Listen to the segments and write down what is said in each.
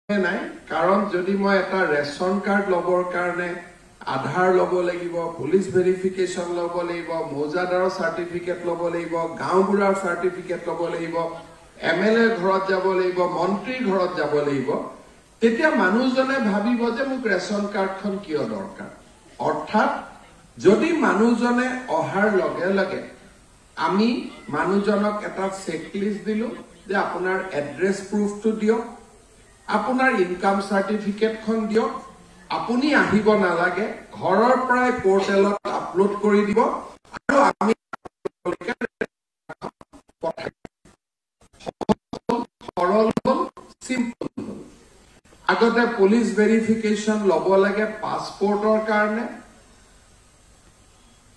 নাই কাৰণ যদি মই এটা ৰেশন কাৰ্ড লবৰ কাৰণে আধাৰ লব লাগিব, পুলিচ ভেৰিফিকেশন লব লাগিব, মৌজাদাৰৰ সাৰ্টিফিকেট লব লাগিব, গাঁওবুঢ়াৰ সাৰ্টিফিকেট লব লাগিব, এমএলএ ঘৰত যাব লাগিব, মন্ত্ৰীৰ ঘৰত যাব লাগিব, তেতিয়া মানুহজনে ভাবিব যে মোক ৰেশন কাৰ্ডখন কিয় দৰকাৰ। অৰ্থাৎ যদি মানুহজনে অহাৰ লগে লগে আমি মানুহজনক এটা চেকলিষ্ট দিলো যে আপোনাৰ এড্ৰেছ প্ৰুফটো দিয়ক, আপোনাৰ ইনকাম সাৰ্টিফিকেটখন দিয়ক, আপুনি আহিব নালাগে, ঘৰৰ পৰাই পোৰ্টেলত আপলোড কৰি দিব আৰু আমি সৰল হ'ল, সিম্পল হ'ল। আগতে পুলিচ ভেৰিফিকেশন লব লাগে পাছপোৰ্টৰ কাৰণে,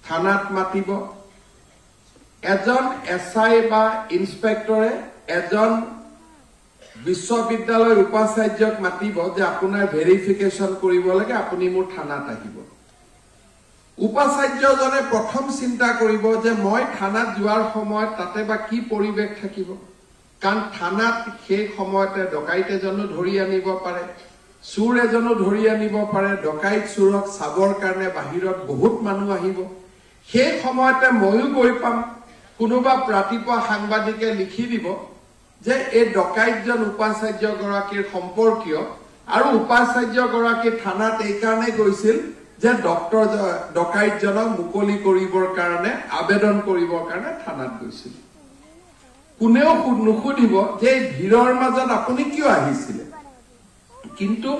থানাত মাতিব, এজন এসআই বা ইন্সপেক্টৰে এজন বিশ্ববিদ্যালয়ৰ উপাচাৰ্যক মাতিব যে আপোনাৰ ভেৰিফিকেশন কৰিব লাগে, আপুনি মোৰ থানাত আহিব। উপাচাৰ্যজনে প্ৰথম চিন্তা কৰিব যে মই থানাত যোৱাৰ সময়ত তাতে বা কি পৰিৱেশ থাকিব, কাৰণ থানাত সেই সময়তে ডকাইত এজনো ধৰি আনিব পাৰে, চুৰ এজনো ধৰি আনিব পাৰে, ডকাইত চুৰক চাবৰ কাৰণে বাহিৰত বহুত মানুহ আহিব। সেই সময়তে ময়ো গৈ পাম, কোনোবা ৰাতিপুৱা সাংবাদিকে লিখি দিব যে এই ডকাইতজন উপাচাৰ্যগৰাকীৰ সম্পৰ্কীয় আৰু উপাচাৰ্যগৰাকী থানাত এই কাৰণে গৈছিল যে ডকাইতজনক মুকলি কৰিবৰ কাৰণে আবেদন কৰিবৰ কাৰণে থানাত গৈছিল। কোনেও নুসুধিব যে এই ভিৰৰ মাজত আপুনি কিয় আহিছিলে, কিন্তু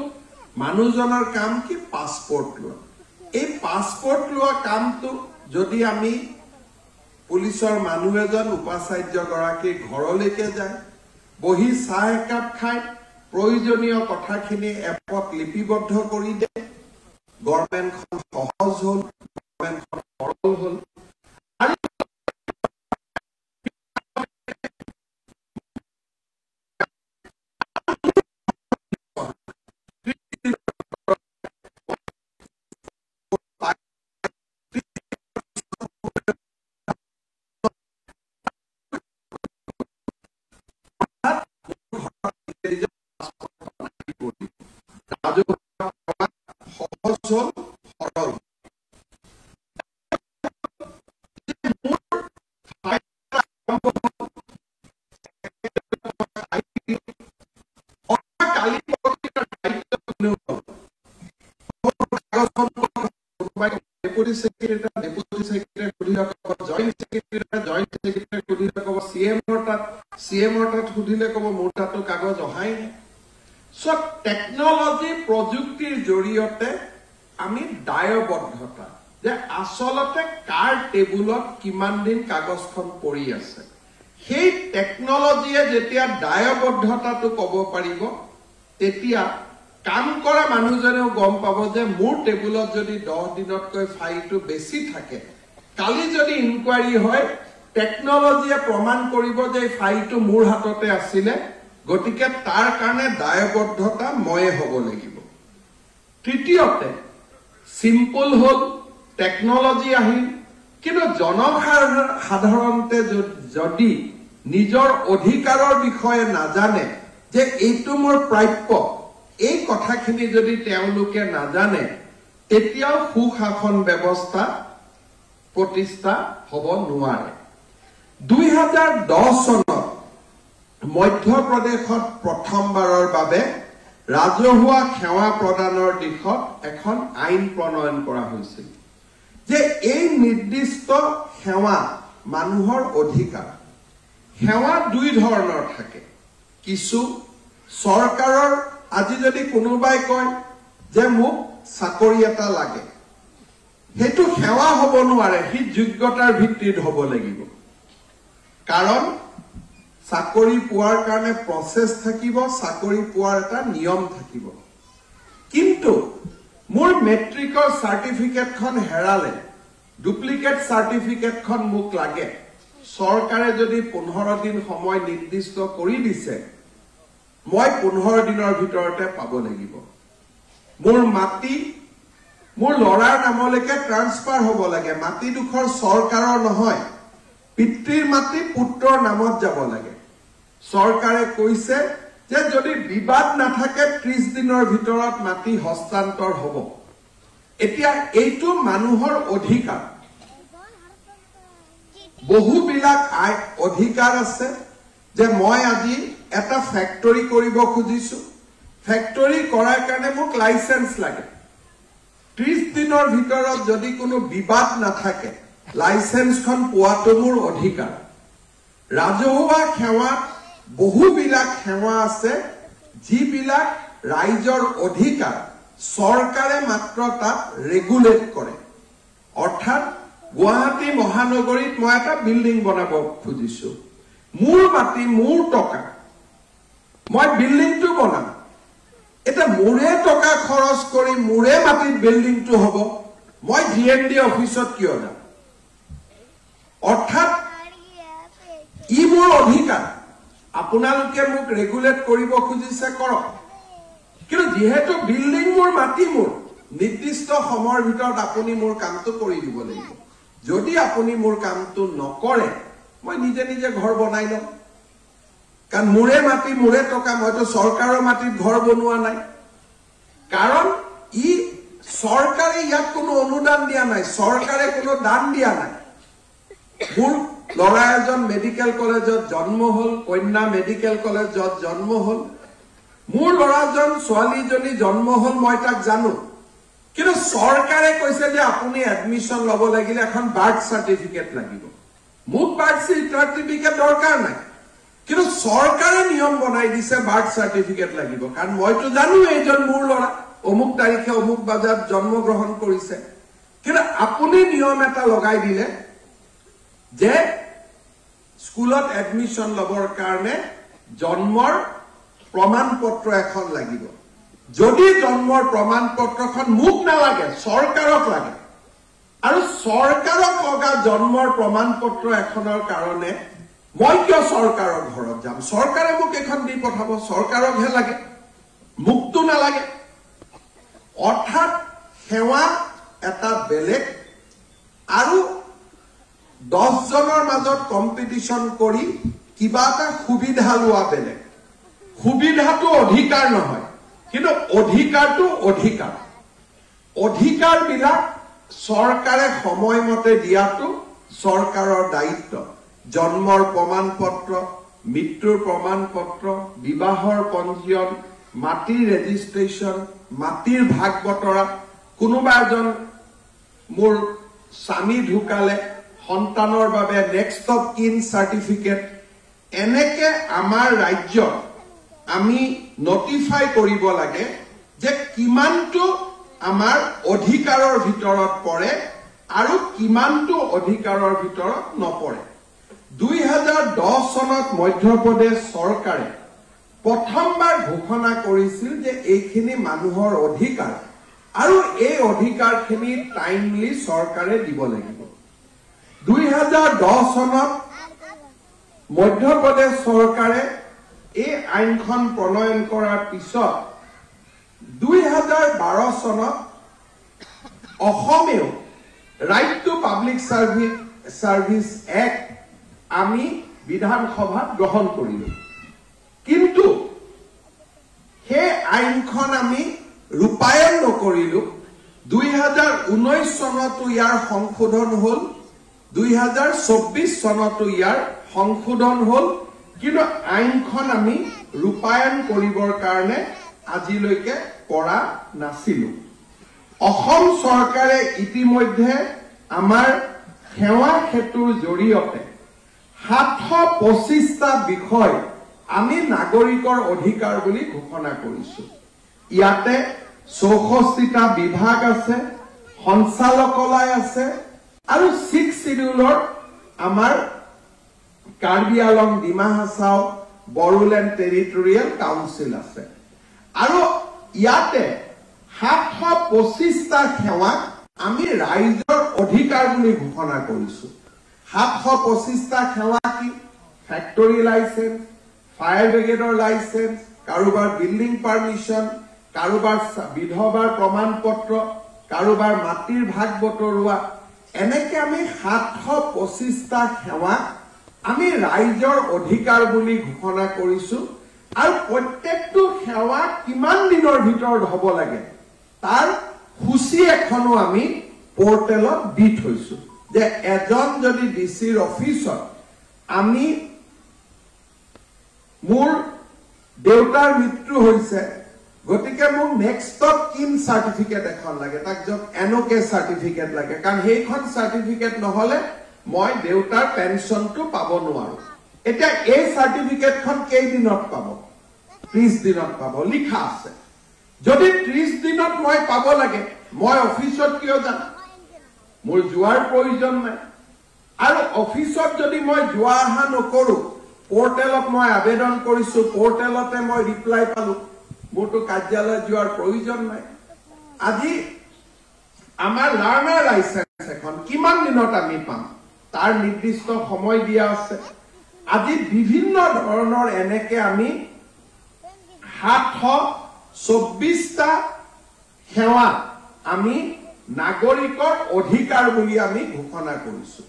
মানুহজনৰ কাম কি পাছপোৰ্ট লোৱা। এই পাছপোৰ্ট লোৱা কামটো যদি আমি পুলিচৰ মানুহ এজন উপাচাৰ্যগৰাকীৰ ঘৰলৈকে যায়, বহি চাহ একাপ খাই প্ৰয়োজনীয় কথাখিনি এপত লিপিবদ্ধ কৰি দিয়ে, গভৰ্ণমেণ্টখন সহজ হ'ল, গভৰ্ণমেণ্টখন সৰল হ'ল। ডেপুটি সেক্ৰেটাৰী সুধি ৰাখব, জইণ্ট সেক্ৰেটাৰী সুধি ৰাখব, চিএমৰ তাত সুধিলে কব মোৰ তাতো কাগজ অহাই নাই। সব টেকনলজি প্ৰযুক্তিৰ জৰিয়তে আমি দায়বদ্ধতা যে আচলতে কাৰ টেবুলত কিমান দিন কাগজখন পৰি আছে, সেই টেকনলজিয়ে যেতিয়া দায়বদ্ধতাটো কব পাৰিব, তেতিয়া কাম কৰা মানুহজনেও গম পাব যে মোৰ টেবুলত যদি 10 দিনতকৈ ফাইলটো বেছি থাকে, কালি যদি ইনকুৱাৰী হয় টেকনলজিয়ে প্ৰমাণ কৰিব যে ফাইলটো মোৰ হাততে আছিলে, গতিকে তাৰ কাৰণে দায়বদ্ধতা ময়ে হ'ব লাগিব। তৃতীয়তে সিম্পল হ'ল, টেকনলজি আহিল, কিন্তু জনসাধাৰণতে যদি নিজৰ অধিকাৰৰ বিষয়ে নাজানে যে এইটো মোৰ প্ৰাপ্য, এই কথাখিনি যদি তেওঁলোকে নাজানে, তেতিয়াও সুশাসন ব্যৱস্থা প্ৰতিষ্ঠা হ'ব নোৱাৰে। 2010 চনত মধ্যপ্ৰদেশত প্ৰথমবাৰৰ বাবে ৰাজহুৱা সেৱা প্ৰদানৰ দিশত এখন আইন প্ৰণয়ন কৰা হৈছিল যে এই নিৰ্দিষ্ট সেৱা মানুহৰ অধিকাৰ। সেৱা দুই ধৰণৰ থাকে, কিছু চৰকাৰৰ, আজি যদি কোনোবাই কয় যে মোক চাকৰি এটা লাগে, সেইটো সেৱা হ'ব নোৱাৰে, সি যোগ্যতাৰ ভিত্তিত হ'ব লাগিব, কাৰণ চাকৰি পোৱাৰ কাৰণে প্ৰচেছ থাকিব, চাকৰি পোৱাৰ এটা নিয়ম থাকিব। কিন্তু মোৰ মেট্ৰিকৰ চাৰ্টিফিকেটখন হেৰালে, ডুপ্লিকেট চাৰ্টিফিকেটখন মোক লাগে, চৰকাৰে যদি 15 দিন সময় নিৰ্দিষ্ট কৰি দিছে, মই 15 দিনৰ ভিতৰতে পাব লাগিব। মোৰ মাটি মোৰ লৰাৰ নামলৈকে ট্ৰান্সফাৰ হ'ব লাগে, মাটিডোখৰ চৰকাৰৰ নহয়, পিতৃৰ মাটি পুত্ৰৰ নামত যাব লাগে। চৰকাৰে কৈছে যে যদি বিবাদ নাথাকে 30 দিনৰ ভিতৰত মাটি হস্তান্তৰ হ'ব এতিয়া এইটো মানুহৰ অধিকাৰ বহুবিলাক অধিকাৰ আছে যে মই আজি এটা ফ্যাক্টৰী কৰিব খুজিছো ফ্যাক্টৰী কৰাৰ কাৰণে মোক লাইসেন্স লাগে 30 দিনৰ ভিতৰত যদি কোনো বিবাদ নাথাকে লাইসেন্সখন পোৱাটো মোৰ অধিকাৰ ৰাজহুৱা সেৱা বহুবিলাক সেৱা আছে যিবিলাক ৰাইজৰ অধিকাৰ চৰকাৰে মাত্ৰ তাত ৰেগুলেট কৰে অৰ্থাৎ গুৱাহাটী মহানগৰীত মই এটা বিল্ডিং বনাব খুজিছো মোৰ মাটি মোৰ টকা মই বিল্ডিংটো বনাম এটা মোৰে টকা খৰচ কৰি মোৰে মাটিত বিল্ডিংটো হ'ব মই জিএমডি অফিচত কিয় যাম অৰ্থাৎ ই মোৰ অধিকাৰ আপোনালোকে মোক ৰেগুলেট কৰিব খুজিছে কৰক কিন্তু যেহেতু বিল্ডিং মোৰ মাটি মোৰ নিৰ্দিষ্ট সময়ৰ ভিতৰত আপুনি মোৰ কামটো কৰি দিব লাগিব যদি আপুনি মোৰ কামটো নকৰে মই নিজে নিজে ঘৰ বনাই লম কাৰণ মোৰে মাটি মোৰে টকা মইতো চৰকাৰৰ মাটিত ঘৰ বনোৱা নাই কাৰণ ই চৰকাৰে ইয়াত কোনো অনুদান দিয়া নাই চৰকাৰে কোনো দান দিয়া নাই মোৰ ল'ৰা এজন মেডিকেল কলেজত জন্ম হল কন্যা মেডিকেল কলেজত জন্ম হল মোৰ ল'ৰাজন ছোৱালীজনী জন্ম হল মই তাক জানো কিন্তু চৰকাৰে কৈছে যে আপুনি এডমিশন ল'ব লাগিলে এখন বাৰ্থ সাৰ্টিফিকেট লাগিব মোক বাৰ্থ সাৰ্টিফিকেট দৰকাৰ নাই কিন্তু চৰকাৰে নিয়ম বনাই দিছে বাৰ্থ সাৰ্টিফিকেট লাগিব কাৰণ মইতো জানো এইজন মোৰ ল'ৰা অমুক তাৰিখে অমুক বজাত জন্মগ্ৰহণ কৰিছে কিন্তু আপুনি নিয়ম এটা লগাই দিলে যে স্কুলত এডমিশন লবৰ কাৰণে জন্মৰ প্ৰমাণপত্ৰ এখন লাগিব যদি জন্মৰ প্ৰমাণপত্ৰখন মোক নালাগে চৰকাৰক লাগে আৰু চৰকাৰক লগা জন্মৰ প্ৰমাণপত্ৰ এখনৰ কাৰণে মই কিয় চৰকাৰৰ ঘৰত যাম চৰকাৰে মোক এখন দি পঠাব চৰকাৰকহে লাগে মুকটো নালাগে অৰ্থাৎ সেৱা এটা বেলেগ আৰু 10 জনৰ মাজত কম্পিটিশন কৰি কিবা এটা সুবিধা লোৱা বেলেগ সুবিধাটো অধিকাৰ নহয় কিন্তু অধিকাৰটো অধিকাৰ অধিকাৰবিলাক চৰকাৰে সময়মতে দিয়াটো চৰকাৰৰ দায়িত্ব জন্মৰ প্ৰমাণপত্ৰ মৃত্যুৰ প্ৰমাণপত্ৰ বিবাহৰ পঞ্জীয়ন মাটিৰ ৰেজিষ্ট্ৰেচন মাটিৰ ভাগ বতৰা কোনোবা এজন মোৰ স্বামী ঢুকালে সন্তানৰ বাবে নেক্সট অফ কিন সাৰ্টিফিকেট এনেকে আমাৰ ৰাজ্যত আমি নটিফাই কৰিব লাগে যে কিমানটো আমাৰ অধিকাৰৰ ভিতৰত পৰে আৰু কিমানটো অধিকাৰৰ ভিতৰত নপৰে 2010 চনত মধ্যপ্ৰদেশ চৰকাৰে প্ৰথমবাৰ ঘোষণা কৰিছিল যে এইখিনি মানুহৰ অধিকাৰ আৰু এই অধিকাৰখিনি টাইমলি চৰকাৰে দিব লাগিব 2010 চনত মধ্যপ্ৰদেশ চৰকাৰে এই আইনখন প্ৰণয়ন কৰাৰ পিছত 2012 চনত অসমেও right to public service act আমি বিধানসভাত গ্ৰহণ কৰিলো কিন্তু সেই আইনখন আমি ৰূপায়ণ নকৰিলো 2019 চনতো ইয়াৰ সংশোধন হল 2024 চনতো ইয়াৰ সংশোধন হল কিন্তু আইনখন আমি ৰূপায়ণ কৰিবৰ কাৰণে আজিলৈকে পৰা নাছিলো অসম চৰকাৰে ইতিমধ্যে আমাৰ সেৱা সেতুৰ জৰিয়তে 725টা বিষয় আমি নাগৰিকৰ অধিকাৰ বুলি ঘোষণা কৰিছো ইয়াতে 64টা বিভাগ আছে সঞ্চালকালয় আছে আৰু 6 শিডিউলৰ আমাৰ কাৰ্বি আলং ডিমা হাছাও বড়োলেণ্ড টেৰিটৰিয়েল কাউন্সিল আছে আৰু ইয়াতে 725টা সেৱা আমি ৰাইজৰ অধিকাৰ বুলি ঘোষণা কৰিছো 725টা সেৱা কি ফ্যাক্টৰী লাইসেন্স ফায়াৰ ব্ৰিগেডৰ লাইসেন্স কাৰোবাৰ বিল্ডিং পাৰমিশন কাৰোবাৰ বিধৱাৰ প্ৰমাণপত্ৰ কাৰোবাৰ মাটিৰ ভাগ বতৰুৱা এনেকে আমি 725টা সেৱা আমি ৰাইজৰ অধিকাৰ বুলি ঘোষণা কৰিছো আৰু প্ৰত্যেকটো সেৱা কিমান দিনৰ ভিতৰত হ'ব লাগে তাৰ সূচী এখনো আমি পোৰ্টেলত দি থৈছো যে এজন যদি ডিসিৰ অফিচত আমি মোৰ দেউতাৰ মৃত্যু হৈছে গতিকে মোক নেক্সটত কিন সাৰ্টিফিকেট এখন লাগে তাক যক এনকে সাৰ্টিফিকেট লাগে কাৰণ সেইখন সাৰ্টিফিকেট নহলে মই দেউতাৰ পেনশনটো পাব নোৱাৰো এটা এই সাৰ্টিফিকেটখন কেই দিনত পাব 30 দিনত পাব লিখা আছে যদি 30 দিনত মই পাব লাগে মই অফিচত কিয় যাম মোৰ যোৱাৰ প্ৰয়োজন নাই আৰু অফিচত যদি মই যোৱা আহা নকৰো পোৰ্টেলত মই আবেদন কৰিছো পোৰ্টেলতে মই ৰিপ্লাই পালো মোৰটো কাৰ্যালয় যোৱাৰ প্ৰয়োজন নাই আজি আমাৰ লাৰ্নাৰ লাইসেন্স এখন কিমান দিনত আমি পাম তাৰ নিৰ্দিষ্ট সময় দিয়া আছে আজি বিভিন্ন ধৰণৰ এনেকে আমি 724টা সেৱা আমি নাগৰিকৰ অধিকাৰ বুলি আমি ঘোষণা কৰিছো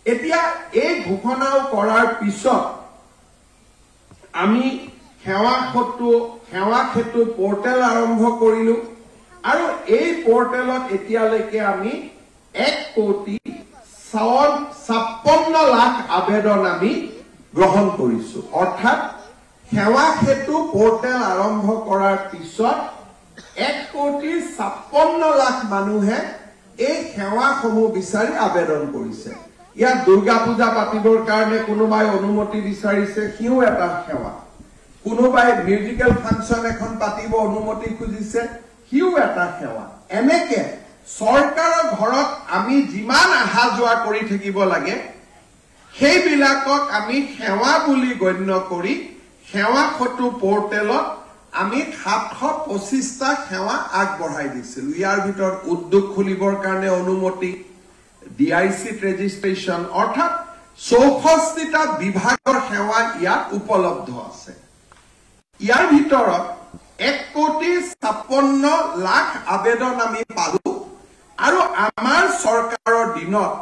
এতিয়া এই ঘোষণাও কৰাৰ পিছত আমি সেৱা ক্ষেত্ৰ পোৰ্টেল আৰম্ভ কৰিলো আৰু এই পোৰ্টেলত এতিয়ালৈকে আমি 1,56,00,000 আবেদন আমি গ্ৰহণ কৰিছো অৰ্থাৎ সেৱা ক্ষেত্ৰ পোৰ্টেল আৰম্ভ কৰাৰ পিছত 1,56,00,000 মানুহে এই সেৱাসমূহ বিচাৰি আবেদন কৰিছে ইয়াত দুৰ্গা পূজা পাতিবৰ কাৰণে কোনোবাই অনুমতি বিচাৰিছে সিও এটা সেৱা কোনোবাই মিউজিক্যাল ফাংশন এখন পাতিব অনুমতি খুজিছে সিও এটা সেৱা এনেকে সৰকাৰৰ ঘৰত আমি যিমান আহা যোৱা কৰি থাকিব লাগে সেইবিলাকক আমি সেৱা বুলি গণ্য কৰি সেৱা ক্ষেত্ৰ পোৰ্টেলত আমি 725টা সেৱা আগবঢ়াই দিছিল ইয়াৰ ভিতৰত উদ্যোগ খুলিবৰ কাৰণে অনুমতি ডিআইসি ৰেজিষ্ট্ৰেচন অৰ্থাৎ 64টা বিভাগৰ সেৱা ইয়াত উপলব্ধ আছে ইয়াৰ ভিতৰত 1,56,00,000 আবেদন আমি পালো আৰু আমাৰ চৰকাৰৰ দিনত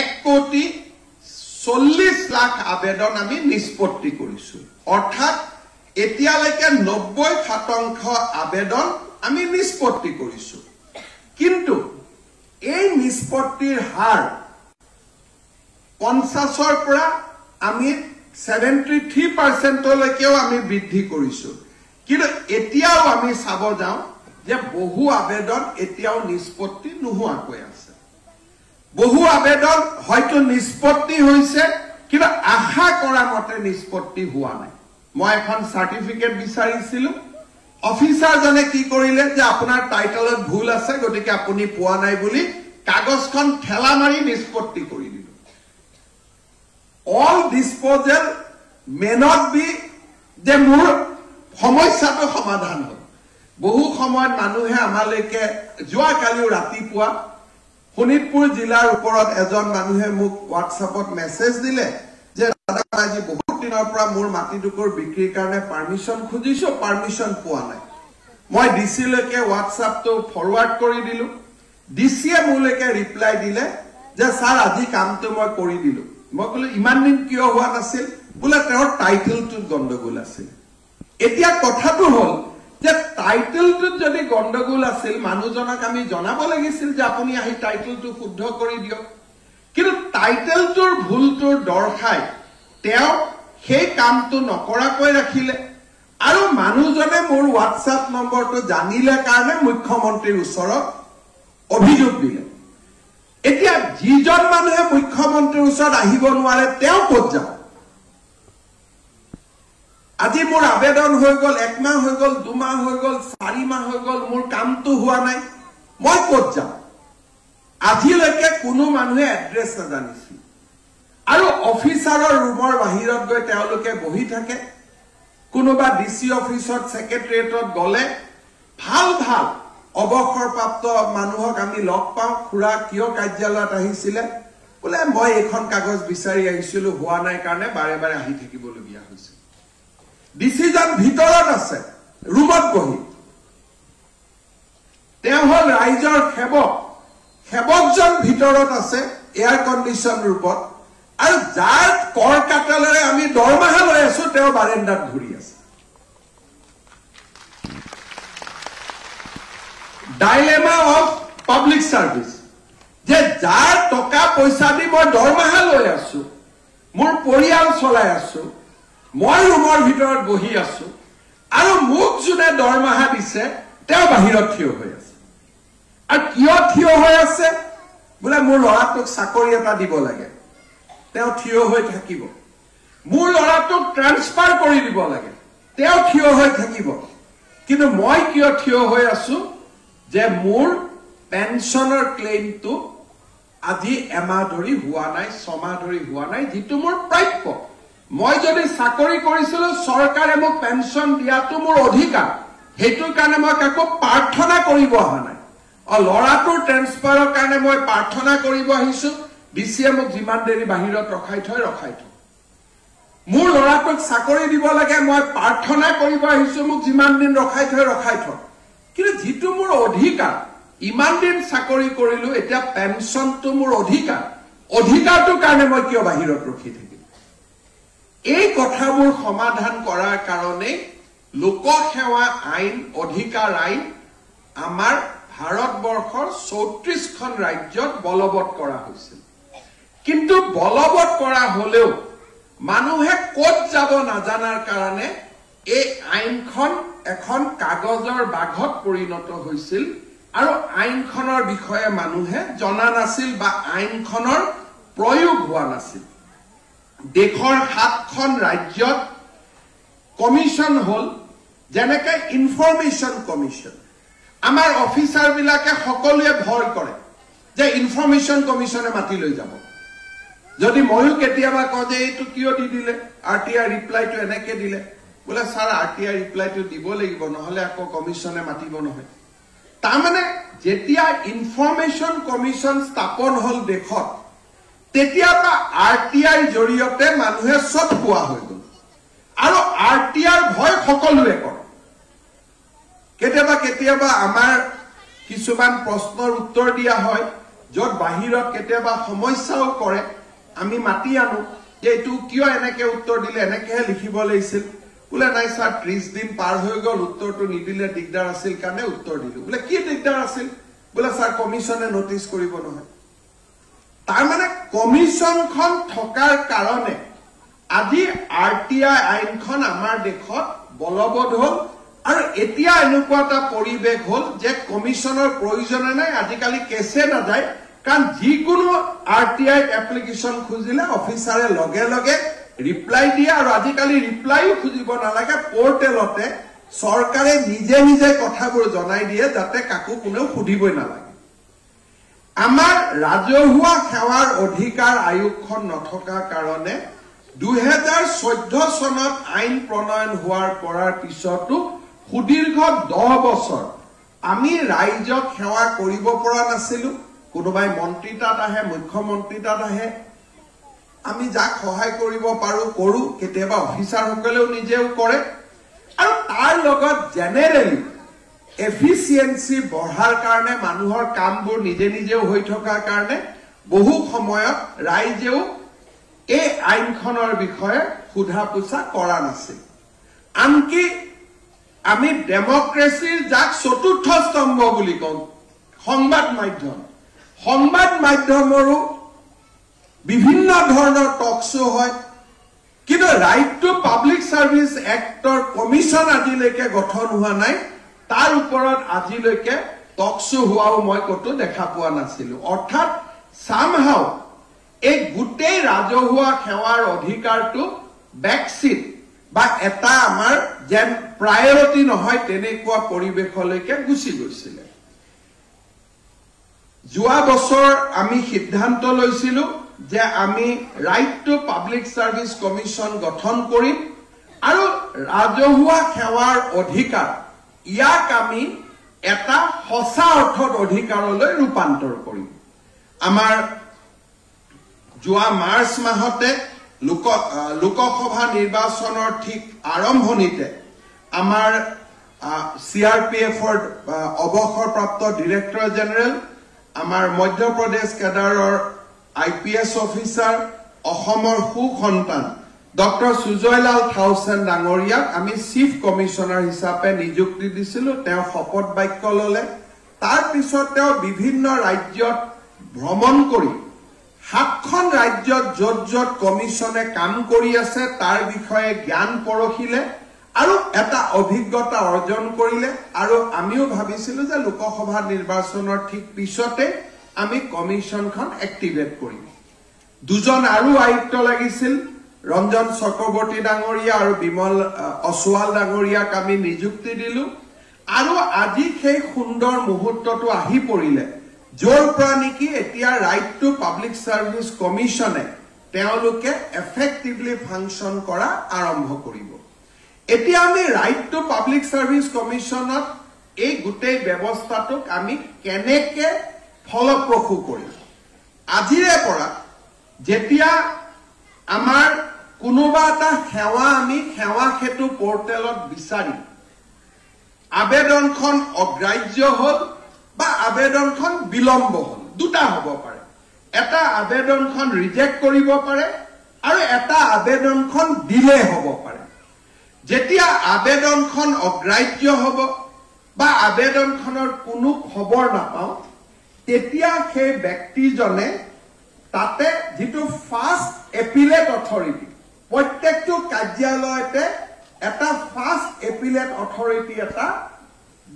1,40,00,000 আবেদন আমি নিষ্পত্তি কৰিছো অৰ্থাৎ এতিয়ালৈকে 90% আবেদন আমি নিষ্পত্তি কৰিছো কিন্তু এই নিষ্পত্তিৰ হাৰ 50ৰ পৰা আমি 73% লৈকেও আমি বৃদ্ধি কৰিছো কিন্তু এতিয়াও আমি চাব যাওঁ যে বহু আবেদন এতিয়াও নিষ্পত্তি নোহোৱাকৈ আছে বহু আবেদন হয়তো নিষ্পত্তি হৈছে কিন্তু আশা কৰা মতে নিষ্পত্তি হোৱা নাই মই এখন সাৰ্টিফিকেট বিচাৰিছিলো অফিচাৰজনে কি কৰিলে যে আপোনাৰ টাইটেলত ভুল আছে গতিকে আপুনি পোৱা নাই বুলি কাগজখন ঠেলা মাৰি নিষ্পত্তি কৰি দিল all disposal may not be যে মোৰ সমস্যাটো সমাধান হ'ল বহু সময়ত মানুহে আমালৈকে যোৱা কালিও ৰাতিপুৱা শোণিতপুৰ জিলাৰ ওপৰত এজন মানুহে মোক হোৱাটছআপত মেছেজ দিলে যে দাদা আজি বহুত দিনৰ পৰা মোৰ মাটিটুকুৰ বিক্ৰীৰ কাৰণে পাৰমিশন খুজিছো পাৰমিশন পোৱা নাই মই ডিসি লৈকে হোৱাটছআপটো ফৰৱাৰ্ড কৰি দিলো ডিসিয়ে মোলৈকে ৰিপ্লাই দিলে যে স্যাৰ আজি কামটো মই কৰি দিলো মই কলো ইমান দিন কিয় হোৱা নাছিল বুলা তেওঁৰ টাইটেলটো গণ্ডগোল আছিল এতিয়া কথাটো হ'ল যে টাইটেলটো যদি গণ্ডগোল আছিল মানুহজনক আমি জনাব লাগিছিল যে আপুনি আহি টাইটেলটো শুদ্ধ কৰি দিয়ক কিন্তু টাইটেলটোৰ ভুলটোৰ দৰখাই তেওঁ সেই কামটো নকৰাকৈ ৰাখিলে আৰু মানুহজনে মোৰ হোৱাটছআপ নম্বৰটো জানিলে কাৰণে মুখ্যমন্ত্ৰীৰ ওচৰত অভিযোগ দিলে এতিয়া যিজন মানুহে মুখ্যমন্ত্ৰীৰ ওচৰত আহিব নোৱাৰে তেওঁ ক'ত যাব আজি মোৰ আবেদন হৈ গল 1 মাহ হৈ গল 2 মাহ হৈ গল 4 মাহ হৈ গল মোৰ কামটো হোৱা নাই মই ক'ত যাম আজিলৈকে কোনো মানুহে এড্ৰেছ নাজানিছিল আৰু অফিচাৰৰ ৰুমৰ বাহিৰত গৈ তেওঁলোকে বহি থাকে কোনোবা ডিসি অফিচত সেক্ৰেটাৰিয়েটত গলে ভাল ভাল অবসৰপ্ৰাপ্ত মানুহক আমি লগ পাওঁ খুৰা কিয় কাৰ্যালয়ত আহিছিলে বলে মই এখন কাগজ বিচাৰি আহিছিলো হোৱা নাই কাৰণে বাৰে বাৰে আহি থাকিবলগীয়া হৈছে ডিসিজন ভিতৰত আছে ৰুমত বহি তেওঁ হল ৰাইজৰ সেৱকজন ভিতৰত আছে এয়াৰ কণ্ডিশ্যন ৰূপত আৰু যাৰ কৰ কাটালেৰে আমি দৰমহা লৈ আছো তেওঁ বাৰেণ্ডাত ঘূৰি আছে ডাইলেমা অফ পাব্লিক সাৰ্ভিস যে যাৰ টকা পইচা দি মই দৰমহা লৈ আছো মোৰ পৰিয়াল চলাই আছো মই ৰুমৰ ভিতৰত বহি আছো আৰু মোক যোনে দৰমহা দিছে তেওঁ বাহিৰত থিয় হৈ আছে আৰু কিয় থিয় হৈ আছে বোলে মোৰ ল'ৰাটোক চাকৰি এটা দিব লাগে তেওঁ থিয় হৈ থাকিব মোৰ ল'ৰাটোক ট্ৰান্সফাৰ কৰি দিব লাগে তেওঁ থিয় হৈ থাকিব কিন্তু মই কিয় থিয় হৈ আছো যে মোৰ পেনশনৰ ক্লেইমটো আজি এমাহ ধৰি হোৱা নাই ছমাহ ধৰি হোৱা নাই যেটো মোৰ প্ৰাপ্য মই যদি চাকৰি কৰিছিলো চৰকাৰে মোক পেনশন দিয়াটো মোৰ অধিকাৰ হেতুৰ কাৰণে মই কাকো প্ৰাৰ্থনা কৰিব অহা নাই ল'ৰাটোৰ ট্ৰান্সফাৰৰ কাৰণে মই প্ৰাৰ্থনা কৰিব আহিছো ডিচিয়ে মোক যিমান দেৰি বাহিৰত ৰখাই থয় মোৰ ল'ৰাটোক চাকৰি দিব লাগে মই প্ৰাৰ্থনা কৰিব আহিছো মোক যিমান দিন ৰখাই থয় কিন্তু যেটো মোৰ অধিকাৰ ইমান দিন চাকৰি কৰিলো এতিয়া পেনশনটো মোৰ অধিকাৰটোৰ কাৰণে মই কিয় বাহিৰত ৰখি থাকিম এই কথাবোৰ সমাধান কৰাৰ কাৰণে লোকসেৱা আইন অধিকাৰ আইন আমাৰ ভাৰতবৰ্ষৰ 34খন ৰাজ্যত বলবৎ কৰা হৈছিল কিন্তু বলবৎ কৰা হলেও মানুহে ক'ত যাব নাজানাৰ কাৰণে এই আইনখন এখন কাগজৰ বাঘত পৰিণত হৈছিল আৰু আইনখনৰ বিষয়ে মানুহে জনা নাছিল বা আইনখনৰ প্ৰয়োগ হোৱা নাছিল দেশৰ 7খন ৰাজ্যত কমিশন হল যেনেকৈ ইনফৰমেশন কমিশন আমাৰ অফিচাৰ বিলাকে সকলোৱে ভয় কৰে যে ইনফৰমেশন কমিশনে মাতি লৈ যাব যদি ময়ো কেতিয়াবা কওঁ যে এইটো কিয় দি দিলে আৰটিআই ৰিপ্লাইটো এনেকৈ দিলে বোলে স্যাৰ আৰটিআই ৰিপ্লাইটো দিব লাগিব নহলে আকৌ কমিশনে মাতিব নহয় তাৰমানে যেতিয়া ইনফৰমেশন কমিশন স্থাপন হল দেশত তেতিয়াবা আৰটিআই জৰিয়তে মানুহে সব পোৱা হৈ গল আৰু আৰটিআই ভয় সকলোৱে কৰে কেতিয়াবা আমাৰ কিছুমান প্ৰশ্নৰ উত্তৰ দিয়া হয় যত বাহিৰত কেতিয়াবা সমস্যাও কৰে আমি মাতি আনো যে এইটো কিয় এনেকৈ উত্তৰ দিলে এনেকৈ লিখিব লাগিছিল বোলে নাই স্যাৰ 30 দিন পাৰ হৈ গল উত্তৰটো নিদিলে দিগদাৰ আছিল কাৰণে উত্তৰ দিলো বোলে কি দিগদাৰ আছিল বোলে স্যাৰ কমিশনে নোটিস কৰিব নহয় তাৰমানে কমিশনখন থকাৰ কাৰণে আজি আৰটিআই আইনখন আমাৰ দেশত বলবৎ হল আৰু এতিয়া এনেকুৱা এটা পৰিবেশ হল যে কমিশনৰ প্ৰয়োজন নাই আজিকালি কেছে নাযায় কাৰণ যিকোনো আৰটিআই এপ্লিকেশন খুজিলে অফিচাৰে লগে লগে ৰিপ্লাই দিয়ে আৰু আজিকালি ৰিপ্লাইও খুজিব নালাগে পোৰ্টেলতে চৰকাৰে নিজে নিজে কথাবোৰ জনাই দিয়ে যাতে কাকো কোনেও খুদিবই নালাগে আমাৰ ৰাজহুৱা সেৱাৰ অধিকাৰ আয়োগখন নথকাৰ কাৰণে 2014 চনত আইন প্ৰণয়ন হোৱাৰ কৰাৰ পিছতো সুদীৰ্ঘ 10 বছৰ আমি ৰাইজক সেৱা কৰিব পৰা নাছিলো কোনোবাই মন্ত্ৰী তাত আহে মুখ্যমন্ত্ৰী তাত আহে আমি যাক সহায় কৰিব পাৰো কৰো কেতিয়াবা অফিচাৰ সকলেও নিজেও কৰে আৰু তাৰ লগত জেনেৰেলি এফিচিয়েন্সি বঢ়াৰ কাৰণে মানুহৰ কামবোৰ নিজে নিজেও হৈ থকাৰ কাৰণে বহু সময়ত ৰাইজেও এই আইনখনৰ বিষয়ে সোধা পোছা কৰা নাছিল আনকি আমি ডেমক্ৰেসিৰ যাক চতুৰ্থ স্তম্ভ বুলি কওঁ সংবাদ মাধ্যমৰো বিভিন্ন ধৰণৰ টক শো হয় কিন্তু right to public service actor commission আজিলৈকে গঠন হোৱা নাই তাৰ ওপৰত আজিলৈকে টক শো হোৱাও মই কতো দেখা পোৱা নাছিলো অৰ্থাৎ সামহাও এই গোটেই ৰাজহুৱা সেৱাৰ অধিকাৰটো ব্যাকসিট বা এটা আমাৰ যেন প্ৰায়োৰিটি নহয় তেনেকুৱা পৰিবেশলৈকে গুচি গৈছিলে যোৱা বছৰ আমি সিদ্ধান্ত লৈছিলো যে আমি right to public service commission গঠন কৰিম আৰু ৰাজহুৱা সেৱাৰ অধিকাৰ ইয়াক আমি এটা সঁচা অৰ্থত অধিকাৰলৈ ৰূপান্তৰ কৰিম আমাৰ যোৱা মাৰ্চ মাহতে লোকসভা নিৰ্বাচনৰ ঠিক আৰম্ভণিতে আমাৰ CRPFৰ অৱসৰপ্ৰাপ্ত ডিৰেক্টৰ জেনেৰেল আমাৰ মধ্যপ্ৰদেশ কেডাৰৰ IPS অফিচাৰ অসমৰ সুসন্তান ডক্টৰ সুজয়লাল থাউচেন ডাঙৰীয়াক আমি চিফ কমিশনাৰ হিচাপে নিযুক্তি দিছিলোঁ। তেওঁ শপত বাক্য ল'লে। তাৰ পিছত তেওঁ বিভিন্ন ৰাজ্যত ভ্ৰমণ কৰি 7খন ৰাজ্যত য'ত য'ত কমিশনে কাম কৰি আছে তাৰ বিষয়ে জ্ঞান পৰখিলে আৰু এটা অভিজ্ঞতা অৰ্জন কৰিলে। আৰু আমিও ভাবিছিলোঁ যে লোকসভা নিৰ্বাচনৰ ঠিক পিছতে আমি কমিশনখন এক্টিভেট কৰিম। দুজন আৰু আয়ুক্ত লাগিছিল, ৰঞ্জন চক্ৰৱৰ্তী ডাঙৰীয়া আৰু বিমল অছৱাল ডাঙৰীয়াক আমি নিযুক্তি দিলোঁ। আৰু আজি সেই সুন্দৰ মুহূৰ্তটো আহি পৰিলে, য'ৰ পৰা নেকি এতিয়া ৰাইট টু পাব্লিক চাৰ্ভিচ কমিশনে তেওঁলোকে এফেক্টিভলি ফাংচন কৰা আৰম্ভ কৰিব। এতিয়া আমি ৰাইট টু পাব্লিক চাৰ্ভিচ কমিশনত এই গোটেই ব্যৱস্থাটোক আমি কেনেকে ফলপ্ৰসূ কৰিম। আজিৰে পৰা যেতিয়া আমাৰ কোনোবা এটা সেৱা আমি সেৱা সেতু পৰ্টেলত বিচাৰিম, আবেদনখন অগ্ৰাহ্য হ'ল বা আবেদনখন বিলম্ব হ'ল, দুটা হ'ব পাৰে। এটা আবেদনখন ৰিজেক্ট কৰিব পাৰে আৰু এটা আবেদনখন ডিলে হ'ব পাৰে। যেতিয়া আবেদনখন অগ্ৰাহ্য হ'ব বা আবেদনখনৰ কোনো খবৰ নাপাওঁ, তেতিয়া সেই ব্যক্তিজনে তাতে যিটো ফাৰ্ষ্ট এপিলেট অথৰিটি, প্ৰত্যেকটো কাৰ্যালয়তে এটা ফাৰ্ষ্ট এপিলেট অথৰিটি এটা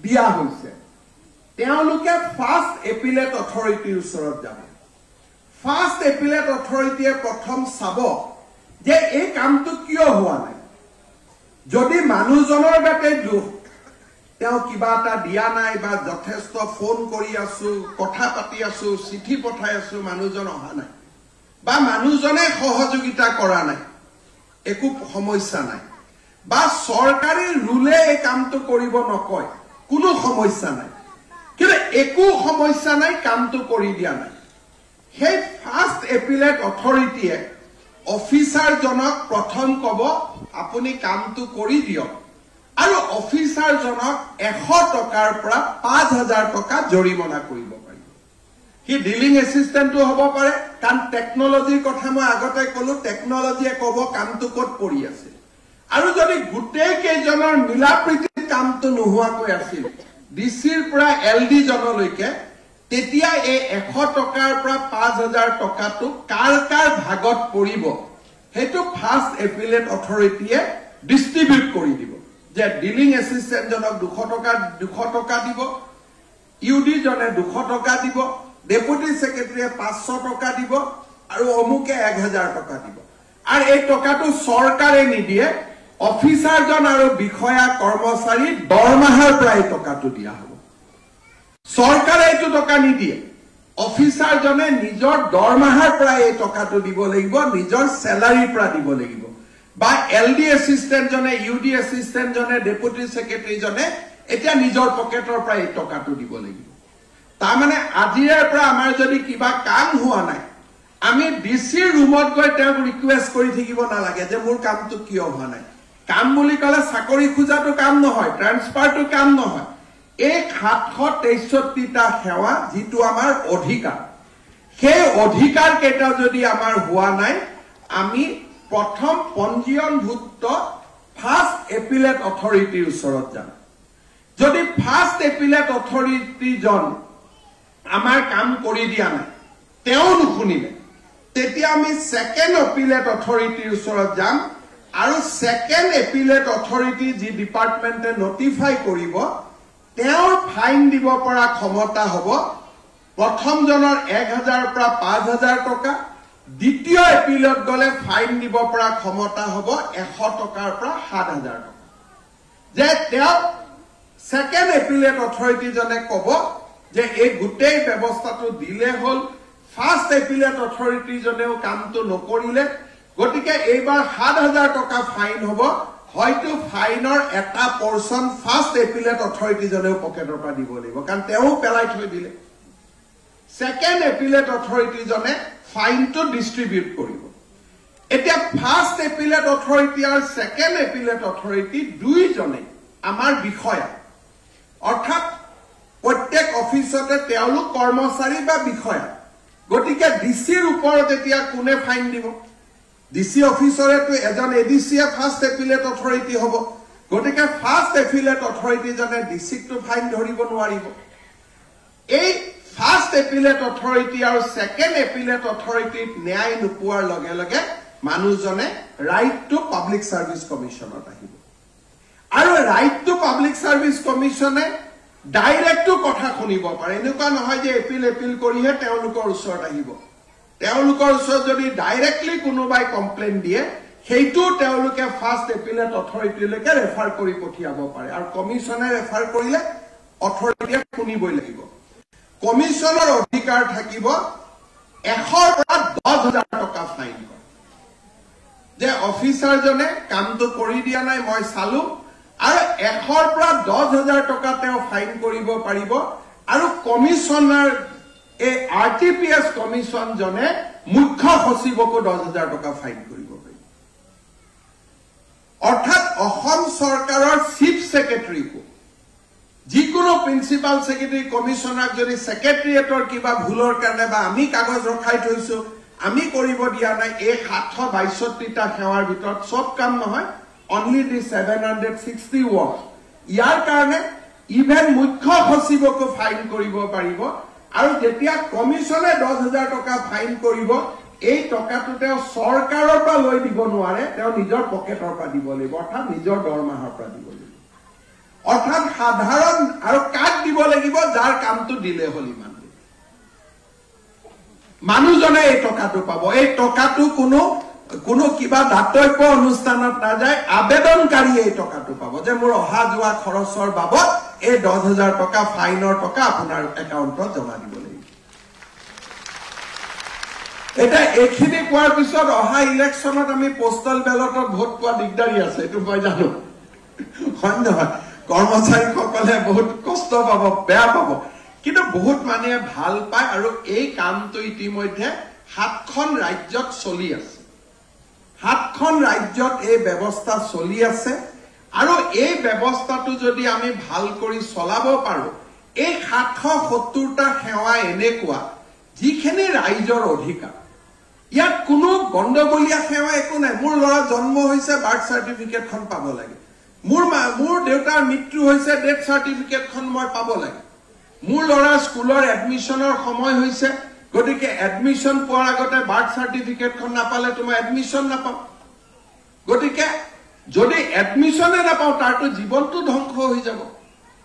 দিয়া হৈছে। তেওঁলোকে ফাৰ্ষ্ট এপিলেট অথৰিটিৰ ওচৰত যাব। ফাৰ্ষ্ট এপিলেট অথৰিটিয়ে প্ৰথম চাব যে এই কামটো কিয় হোৱা নাই। যদি মানুহজনৰ গাতে দুখ, তেওঁ কিবা এটা দিয়া নাই বা যথেষ্ট ফোন কৰি আছো, কথা পাতি আছো, চিঠি পঠাই আছো, মানুহজন অহা নাই বা মানুহজনে সহযোগিতা কৰা নাই, একো সমস্যা নাই। বা চৰকাৰী ৰুলে এই কামটো কৰিব নকয়, কোনো সমস্যা নাই। কিন্তু একো সমস্যা নাই, কামটো কৰি দিয়া নাই। সেই ফাৰ্ষ্ট এপিলেট অথৰিটিয়ে অফিচাৰজনক প্ৰথম ক'ব আপুনি কামটো কৰি দিয়ক, আৰু অফিচাৰজনক 100 টকাৰ পৰা 5000 টকা জৰিমনা কৰিব পাৰিব। সি ডিলিং এছিষ্টেণ্টো হ'ব পাৰে, কাৰণ টেকনলজিৰ কথা মই আগতে ক'লো, টেকনলজিয়ে ক'ব কামটো ক'ত পৰি আছে। আৰু যদি গোটেই কেইজনৰ মিলা প্ৰীতিৰ কামটো নোহোৱাকৈ আছিল, ডিচিৰ পৰা LD জনলৈকে, তেতিয়া এই 100 টকাৰ পৰা 5000 টকাটো কাৰ কাৰ ভাগত পৰিব সেইটো ফাৰ্ষ্ট এপিলেট অথৰিটিয়ে ডিষ্ট্ৰিবিউট কৰি দিব। যে ডিলিং এছিষ্টেণ্টজনক 200 টকা দিব, UD জনে 200 টকা দিব, ডেপুটি ছেক্ৰেটাৰীয়ে 500 টকা দিব আৰু অমুকে 1000 টকা দিব। আৰু এই টকাটো চৰকাৰে নিদিয়ে, অফিচাৰজন আৰু বিষয়া কৰ্মচাৰী দৰমহাৰ পৰা এই টকাটো দিয়া হ'ব। চৰকাৰে এইটো টকা নিদিয়ে, অফিচাৰজনে নিজৰ দৰমহাৰ পৰা এই টকাটো দিব লাগিব, নিজৰ চেলাৰীৰ পৰা দিব লাগিব। বা LD এছিষ্টেণ্টজনে, UD এছিষ্টেণ্টজনে, ডেপুটি ছেক্ৰেটাৰীজনে এতিয়া নিজৰ পকেটৰ পৰা এই টকাটো দিব লাগিব। তাৰমানে আজিৰে পৰা আমাৰ যদি কিবা কাম হোৱা নাই, আমি ডিচিৰ ৰুমত গৈ তেওঁক ৰিকুৱেষ্ট কৰি থাকিব নালাগে যে মোৰ কামটো কিয় হোৱা নাই। কাম বুলি ক'লে চাকৰি খোজাটো কাম নহয়, ট্ৰান্সফাৰটো কাম নহয়। এই 763টা সেৱা যিটো আমাৰ অধিকাৰ, সেই অধিকাৰ কেইটা যদি আমাৰ হোৱা নাই, আমি প্ৰথম পঞ্জীয়নভুক্ত ফাৰ্ষ্ট এপিলেট অথৰিটিৰ ওচৰত যাম। যদি ফাৰ্ষ্ট এপিলেট অথৰিটিজন আমাৰ কাম কৰি দিয়া নাই, তেওঁ নুশুনিলে, তেতিয়া আমি ছেকেণ্ড এপিলেট অথৰিটিৰ ওচৰত যাম। আৰু ছেকেণ্ড এপিলেট অথৰিটি যি ডিপাৰ্টমেণ্টে নটিফাই কৰিব, তেওঁৰ ফাইন দিব পৰা ক্ষমতা হ'ব প্ৰথমজনৰ 1000 পৰা 5000 টকা, দ্বিতীয় এপিলত গ'লে ফাইন দিব পৰা ক্ষমতা হ'ব 100 টকাৰ পৰা 7000 টকা। যে তেওঁ ছেকেণ্ড এপিলেট অথৰিটিজনে ক'ব যে এই গোটেই ব্যৱস্থাটো দিলে হ'ল, ফাৰ্ষ্ট এপিলেট অথৰিটিজনেও কামটো নকৰিলে, গতিকে এইবাৰ 7000 টকা ফাইন হ'ব। হয়তো ফাইনৰ এটা পৰ্চন ফাৰ্ষ্ট এপিলেট অথৰিটিজনেও পকেটৰ পৰা দিব লাগিব, কাৰণ তেওঁ পেলাই থৈ দিলে। ছেকেণ্ড এপিলেট অথৰিটিজনে ফাইনটো ডিষ্ট্ৰিবিউট কৰিব। এতিয়া ফাৰ্ষ্ট এপিলেট অথৰিটি আৰু ছেকেণ্ড এপিলেট অথৰিটি দুইজনে আমাৰ বিষয়া, অৰ্থাৎ প্ৰত্যেক অফিচতে তেওঁলোক কৰ্মচাৰী বা বিষয়া। গতিকে ডিচিৰ ওপৰত এতিয়া কোনে ফাইন দিব? ডিসি অফিসৰেতো এজন এডিসি ফাৰ্স্ট এপিলেট অথৰিটি হ'ব গতিকে ফাৰ্স্ট এপিলেট অথৰিটি জনে ডিসিকটো ফাইন ধৰিব নোৱাৰিব এই ফাৰ্স্ট এপিলেট অথৰিটি আৰু সেকেন্ড এপিলেট অথৰিটিত ন্যায় নোপোৱাৰ লগে লগে মানুহজনে ৰাইট টু পাব্লিক সাৰ্ভিস কমিশনত আহিব আৰু ৰাইট টু পাব্লিক সাৰ্ভিস কমিশনে ডাইৰেক্ট কথা শুনিব পাৰে এনেকুৱা নহয় যে এপিল কৰিহে তেওঁলোকৰ ওচৰত আহিব তেওঁলোকৰ ওচৰত যদি ডাইৰেক্টলি কোনোবাই কমপ্লেইন দিয়ে হেইটো তেওঁলোকে ফাৰ্স্ট এপিলেট অথৰিটিলৈকে ৰেফাৰ কৰি পঠিয়াব পাৰে আৰু কমিশনে ৰেফাৰ কৰিলে অথৰিটিয়ে শুনিবই লাগিব কমিশনৰ অধিকাৰ থাকিব 100 পৰা 10,000 টকা ফাইন যে অফিচাৰ জনে কামটো কৰি দিয়া নাই মই চালু আৰু 100 পৰা 10,000 টকা তেওঁ ফাইন কৰিব পাৰিব আৰু কমিশনাৰ এই আৰটিপিএছ কমিশন জনে মুখ্য সচিবকো 10,000 টকা ফাইন কৰিব পাৰিব অৰ্থাৎ অসম চৰকাৰৰ চিফ সেক্ৰেটাৰীকো যিকোনো প্ৰিন্সিপাল সেক্ৰেটাৰী কমিশনাৰ যদি সেক্ৰেটাৰিয়েটৰ কিবা ভুলৰ কাৰণে বা আমি কাগজ ৰখাই থৈছো আমি কৰিব দিয়া নাই এই 762টা সেৱাৰ ভিতৰত সব কাম নহয় only the 760 works ইয়াৰ কাৰণে ইভেন মুখ্য সচিবকো ফাইন কৰিব পাৰিব আৰু যেতিয়া কমিশনে 10,000 টকা ফাইন কৰিব এই টকাটো তেওঁ চৰকাৰৰ পৰা লৈ দিব নোৱাৰে তেওঁ নিজৰ পকেটৰ পৰা দিব লাগিব অৰ্থাৎ নিজৰ দৰমহাৰ পৰা দিব লাগিব অৰ্থাৎ সাধাৰণ আৰু কাক দিব লাগিব যাৰ কামটো দিলে হলি মানুহজনে এই টকাটো পাব এই টকাটো কোনো কিবা দাতব্য অনুষ্ঠানত না যায় আবেদনকাৰী এই টকাটো পাব যে মোৰ অহা যোৱা খৰচৰ বাবদ এই 10,000 টকা ফাইনৰ টকা আপোনাৰ একাউণ্টত জমা দিব লাগিব এটা এখিনি কোৱাৰ পিছত অহা ইলেকশ্যনত আমি পোষ্টাল বেলটত ভোট পোৱা দিগদাৰি আছে এটো মই জানো হয় নহয় কৰ্মচাৰীসকলে বহুত কষ্ট পাব বেয়া পাব কিন্তু বহুত মানুহে ভাল পায় আৰু এই কামটো ইতিমধ্যে 7খন ৰাজ্যত চলি আছে 7খন ৰাজ্যত এই ব্যৱস্থা চলি আছে আৰু এই ব্যৱস্থাটো যদি আমি ভাল কৰি চলাব পাৰো এই 770টা সেৱা এনেকুৱা যিখিনি ৰাইজৰ অধিকাৰ ইয়াত কোনো গণ্ডগোলীয়া সেৱা একো নাই মোৰ ল'ৰা জন্ম হৈছে বাৰ্থ সাৰ্টিফিকেটখন পাব লাগে মোৰ দেউতাৰ মৃত্যু হৈছে ডেথ সাৰ্টিফিকেটখন মই পাব লাগে মোৰ ল'ৰা স্কুলৰ এডমিশনৰ সময় হৈছে গতিকে এডমিশন পোৱাৰ আগতে বাৰ্থ সাৰ্টিফিকেটখন নাপালে তুমি এডমিশন নাপাও গতিকে যদি এডমিশনে নাপাও তাৰটো জীৱনটো ধ্বংস হৈ যাব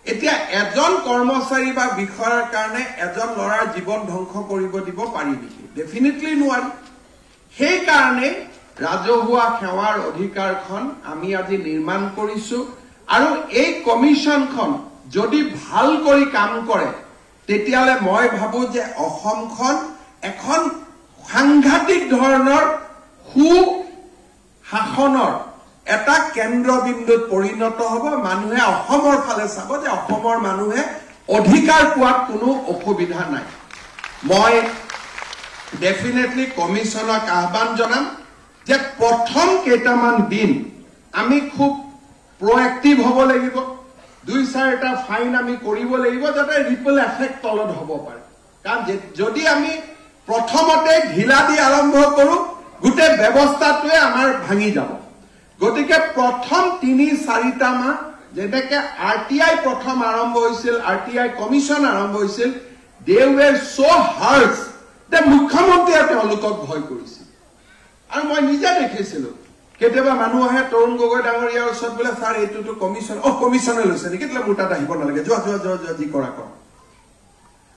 এতিয়া এজন কৰ্মচাৰী বা বিষয়াৰ কাৰণে এজন ল'ৰাৰ জীৱন ধ্বংস কৰিব দিব পাৰি নেকি ডেফিনেটলি নোৱাৰি সেই কাৰণে ৰাজহুৱা সেৱাৰ অধিকাৰখন আমি আজি নিৰ্মাণ কৰিছো আৰু এই কমিশনখন যদি ভাল কৰি কাম কৰে তেতিয়ালে মই ভাবো যে অসমখন এখন সাংঘাতিক ধৰণৰ শাসনৰ এটা কেন্দ্ৰবিন্দুত পৰিণত হ'ব মানুহে অসমৰ ফালে চাব যে অসমৰ মানুহে অধিকাৰ পোৱাত কোনো অসুবিধা নাই মই ডেফিনেটলি কমিশনক আহ্বান জনাম যে প্ৰথম কেইটামান দিন আমি খুব প্ৰএক্টিভ হ'ব লাগিব 2-4টা ফাইন আমি কৰিব লাগিব যাতে ৰিপল এফেক্ট তলত হ'ব পাৰে কাৰণ যদি আমি প্ৰথমতে ঢিলা দি আৰম্ভ কৰো গুটে ব্যৱস্থাটোৱে আমাৰ ভাঙি যাব গতিকে প্ৰথম 3-4টা মাহ যেনেকে আৰটিআই প্ৰথম আৰম্ভ হৈছিল আৰটিআই কমিশন আৰম্ভ হৈছিল দে ওয়াৰ সো হাৰ্শ যে মুখ্যমন্ত্ৰীয়ে তেওঁলোকক ভয় কৰিছিল আৰু মই নিজে দেখিছিলো কেতিয়াবা মানুহ আহে তৰুণ গগৈ ডাঙৰীয়াৰ ওচৰত বোলে ছাৰ এইটোতো কমিশন কমিশনে লৈছে নেকি তেতিয়া মোৰ তাত আহিব নালাগে যোৱা যি কৰা কৰ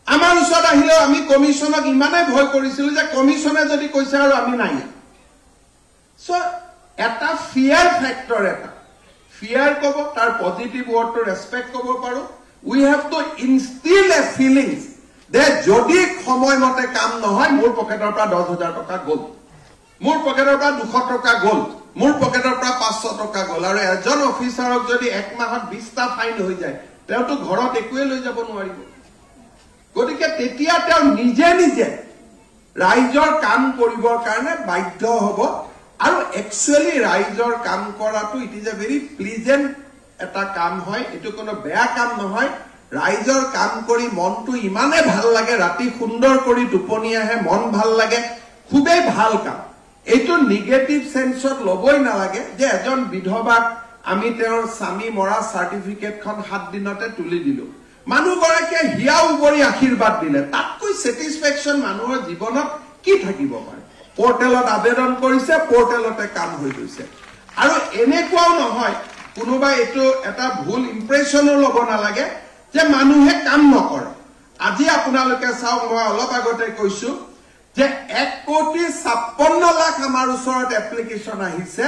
আমাৰ ওচৰত আহিলেও আমি কমিশনক ইমানে ভয় কৰিছিলো যে কমিশনে যদি কৈছে আৰু আমি নাই সো এটা ফিয়াৰ ফেক্টৰ এটা ফিয়াৰ কব তাৰ পজিটিভ ৱৰ্ডটো ৰেসপেক্ট কব পাৰো উই হ্যাভ টু ইনষ্টিল এ ফিলিংস যে যদি সময়মতে কাম নহয় মোৰ পকেটৰ পৰা 10,000 টকা গ'ল মোৰ পকেটৰ পৰা 200 টকা গ'ল মোৰ পকেটৰ পৰা 500 টকা গ'ল আৰু এজন অফিচাৰক যদি এক মাহত 20টা ফাইন হৈ যায় তেওঁটো ঘৰত একোৱে লৈ যাব নোৱাৰিব গতিকে তেতিয়া তেওঁ নিজে ৰাইজৰ কাম কৰিবৰ কাৰণে বাধ্য হ'ব আৰু একচুয়ালি ৰাইজৰ কাম কৰাটো it is a very pleasant এটা কাম হয় এটো কোনো বেয়া কাম নহয় ৰাইজৰ কাম কৰি মনটো ইমানে ভাল লাগে ৰাতি সুন্দৰ কৰি টোপনি আহে মন ভাল লাগে খুবেই ভাল কাম এইটো নিগেটিভ সেন্সত লবই নালাগে যে এজন বিধৱাক আমি তেওঁৰ স্বামী মৰা সাৰ্টিফিকেটখন 7 দিনতে তুলি দিলো মানুহগৰাকীয়ে হিয়া উবৰি আশীৰ্বাদ দিলে তাতকৈ স্যাটিসফ্যাকশন মানুহৰ জীৱনত কি থাকিব পাৰে পোৰ্টেলত আবেদন কৰিছে পোৰ্টেলতে কাম হৈ গৈছে আৰু এনেকুৱাও নহয় কোনোবা এটো এটা ভুল ইমপ্ৰেছনো লব নালাগে যে মানুহে কাম নকৰে আজি আপোনালোকে চাওক মই অলপ আগতে কৈছো যে 1,56,00,000 আমাৰ ওচৰত এপ্লিকেশন আহিছে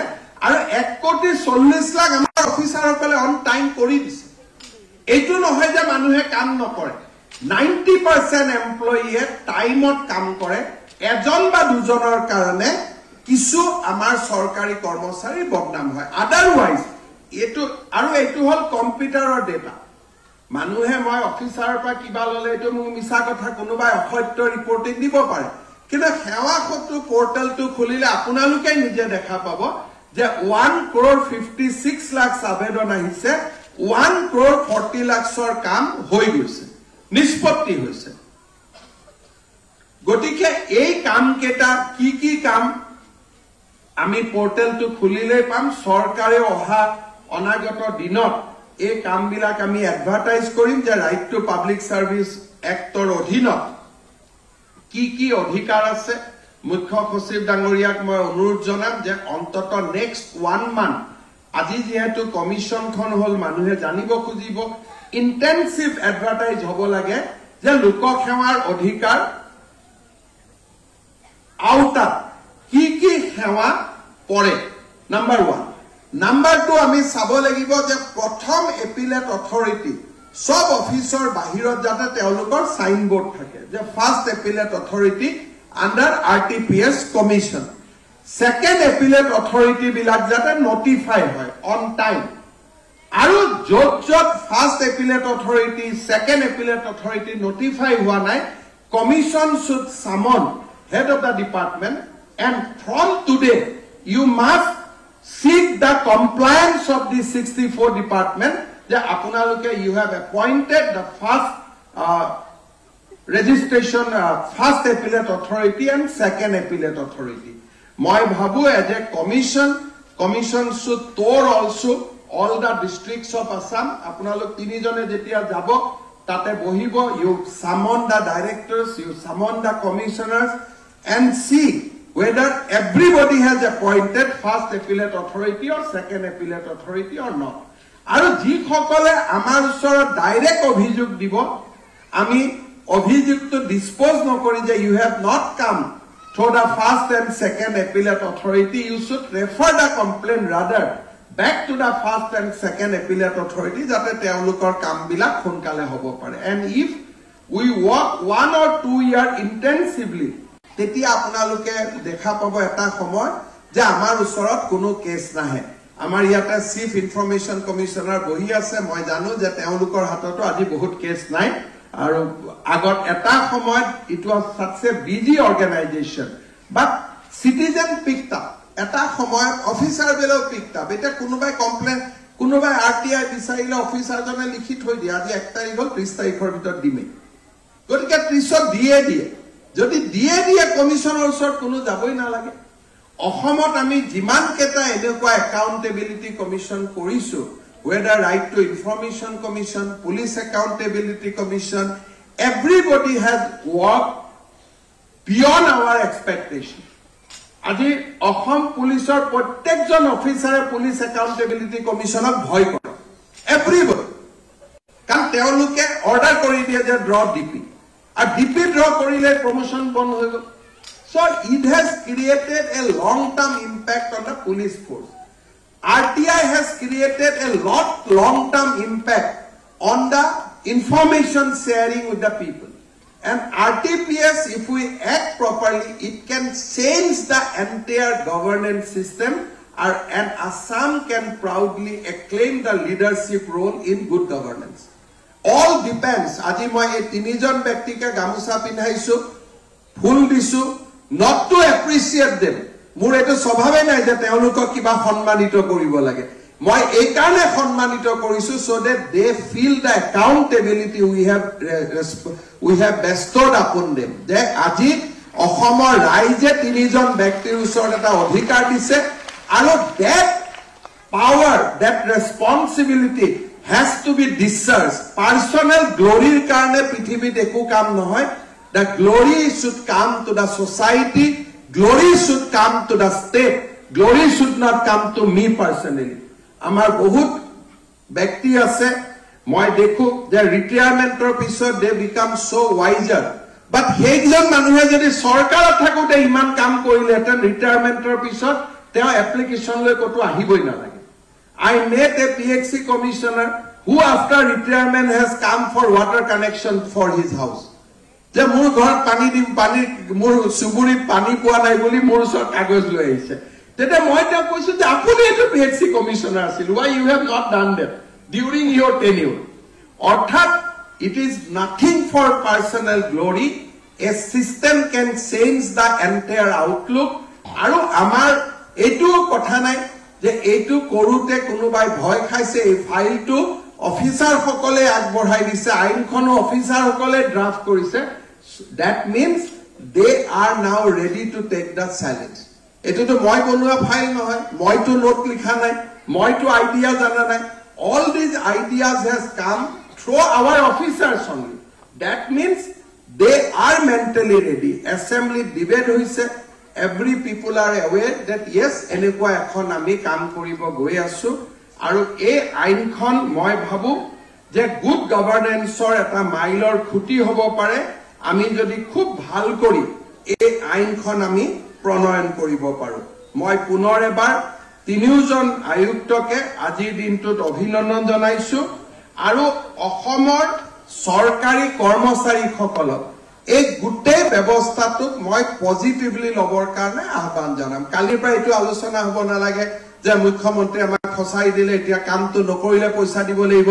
আৰু 1,40,00,000 আমাৰ অফিচাৰসকলে অন টাইম কৰি দিছে এইটো নহয় যে মানুহে কাম নকৰে 90% এমপ্লয়িয়ে টাইমত কাম কৰে এজন বা দুজনৰ কাৰণে কিছু আমাৰ সৰকাৰি কৰ্মচাৰী বদনাম হয় আদাৰৱাইজ এটো আৰু এটো হল কম্পিউটাৰৰ ডেটা মানুহে মই অফিচাৰৰ পৰা কিবা ললে এটো মোক মিছা কথা কোনোবাই অসত্য ৰিপৰ্টিং দিব পাৰে কিন্তু সেৱা সত্য পোৰ্টেলটো খুলিলে আপোনালোকে নিজে দেখা পাব যে 1,56,00,000 আবেদন আহিছে 1,40,00,000 কাম হৈ গৈছে নিষ্পত্তি হৈছে গতিকে এই কাম কেটা কি কাম আমি পোৰ্টেলটো খুলিলে পাম সৰকাৰে অহা অনাগত দিনত এই কামবিলাক আমি এডভাৰটাইজ কৰিম যে right to public service actor অধীনত কি অধিকাৰ আছে মুখ্য সচিব ডাঙৰীয়াক মই অনুৰোধ জনাম যে অন্তত নেক্সট 1 মান্থ আজি যেহেতু কমিশনখন হল মানুহে জানিব খুজিব ইন্টেনসিভ এডভাৰটাইজ হ'ব লাগে যে লোক সেৱাৰ অধিকাৰ আউটাত কি সেৱা পৰে নাম্বাৰ 1 নাম্বাৰ 2 আমি চাব লাগিব যে প্ৰথম এপিলেট অথৰিটি সব অফিচৰ বাহিৰত যাতে তেওঁলোকৰ সাইন বোৰ্ড থাকে যে first appellate authority under RTPS commission second appellate authority বিলাক যাতে নটিফাই হয় অন টাইম আৰু যত first appellate authority second appellate authority notify হোৱা নাই commission should summon head of the department and from today you must seek the compliance of the 64 department that apunaloke you have appointed the first registration first appellate authority and second appellate authority moi bhabu as a commission should tour also all the districts of Assam apunalok tini jone jetia jabo tate bohibo you summon the directors you summon the commissioners and see whether everybody has appointed first appellate authority or second appellate authority or not. Aru ji khokole amar usor direct obhijog dibo ami obhijog to dispose nokori je you have not come through the first and second appellate authority you should refer the complaint rather back to the first and second appellate authority jate teolukor kam bilak khonkale hobo pare and if we work 1 or 2 year intensively তেতিয়া আপোনালোকে দেখা পাব এটা সময় যে আমাৰ ওচৰত কোনো কেছ নাহে আমাৰ ইয়াতে চিফ ইনফৰমেশন কমিশনাৰ বহি আছে মই জানো যে তেওঁলোকৰ হাততো আজি বহুত কেছ নাই আৰু আগত এটা সময় it was such a busy organization but citizen picked up এটা সময় অফিচাৰ বেলেও picked up এটা কোনোবাই কমপ্লেইন কোনোবাই আৰটিআই বিচাৰিলে অফিচাৰজনে লিখি থৈ দিয়ে আজি 1 তাৰিখ হল 30 তাৰিখৰ ভিতৰত দিমে গতিকে 30 দিয়ে যদি দিয়ে কমিশনৰ ওচৰত কোনো যাবই নালাগে অসমত আমি যিমান কেটা এনেকুৱা একাউন্টেবিলিটি কমিশন কৰিছো whether right to information commission police accountability commission everybody has worked beyond our expectation আজি অসম পুলিচৰ প্ৰত্যেকজন অফিচাৰে পুলিচ একাউন্টেবিলিটি কমিশনক ভয় কৰে everybody কাৰণ তেওঁলোকে অৰ্ডাৰ কৰি দিয়ে যে draw DP a DP draw korile promotion bon hoigo so it has created a long term impact on the police force RTI has created a long term impact on the information sharing with the people and RTPS if we act properly it can change the entire governance system and Assam can proudly acclaim the leadership role in good governance all depends আজি মই এই তিনিজন ব্যক্তিকে গামুছা পিন্ধাইছো ফুল দিছো not to appreciate them মোৰ এটো স্বভাৱে নাই যে তেওঁলোকক কিবা সন্মানিত কৰিব লাগে মই এই কাৰণে সন্মানিত কৰিছো so that they feel the accountability we have bestowed upon them যে আজি অসমৰ ৰাইজে তিনিজন ব্যক্তিৰ ওচৰত এটা অধিকাৰ দিছে আৰু that power, that responsibility has to be discharged. Personal glory karne prithibit ekku kam nohoy. The glory should come to the society. Glory should come to the state. Glory should not come to me personally. Amar bahut byakti ase moi dekhu the retirement or pisot they become so wiser. But heijon manuhe jodi sarkarat thakote iman kam korile eta retirement or pisot teo application loi kotu ahiboi na lage. I met a PHC commissioner who after retirement has come for water connection for his house. Je mur ghor pani dim pani mur suburi pani poa nai boli mur sor kagoj loi aise. Tete moi ta koisu je apuni eto PHC commissioner asil. Why you have not done that during your tenure? Orthat it is nothing for personal glory. A system can change the entire outlook. Aru amar etu kotha nai যে এইটো কৰোতে কোনোবাই ভয় খাইছে এই ফাইলটো officer সকলে আগবঢ়াই দিছে আইনখনো অফিসাৰ সকলে ড্ৰাফট কৰিছে that means they are now ready to take the challenge এটোটো মই বনোৱা ফাইল নহয় মইটো নোট লিখা নাই মইটো আইডিয়া জানা নাই all these ideas has come through our officers only that means they are mentally ready assembly debate hoise every people are aware that yes enekwa ekhon ami kaam koribo goi asu aru ei ainkhon moi bhabu je good governance or eta mailor khuti hobo pare ami jodi khub bhal kori ei ainkhon ami pronoyan koribo paru moi punor ebar তিনিজন আয়ুক্তকে আজি দিনটোত অভিনন্দন জনাইছো আৰু অসমৰ সৰকাৰি কৰ্মচাৰী সকলক এই গুটে ব্যৱস্থাটোক মই পজিটিভলি লবৰ কাৰণে আহ্বান জনাম কালিৰ পৰা এটো আলোচনা হ'ব না লাগে যে মুখ্যমন্ত্ৰী আমাক খসাই দিলে এতিয়া কামটো নকৰিলে পইচা দিব লাগিব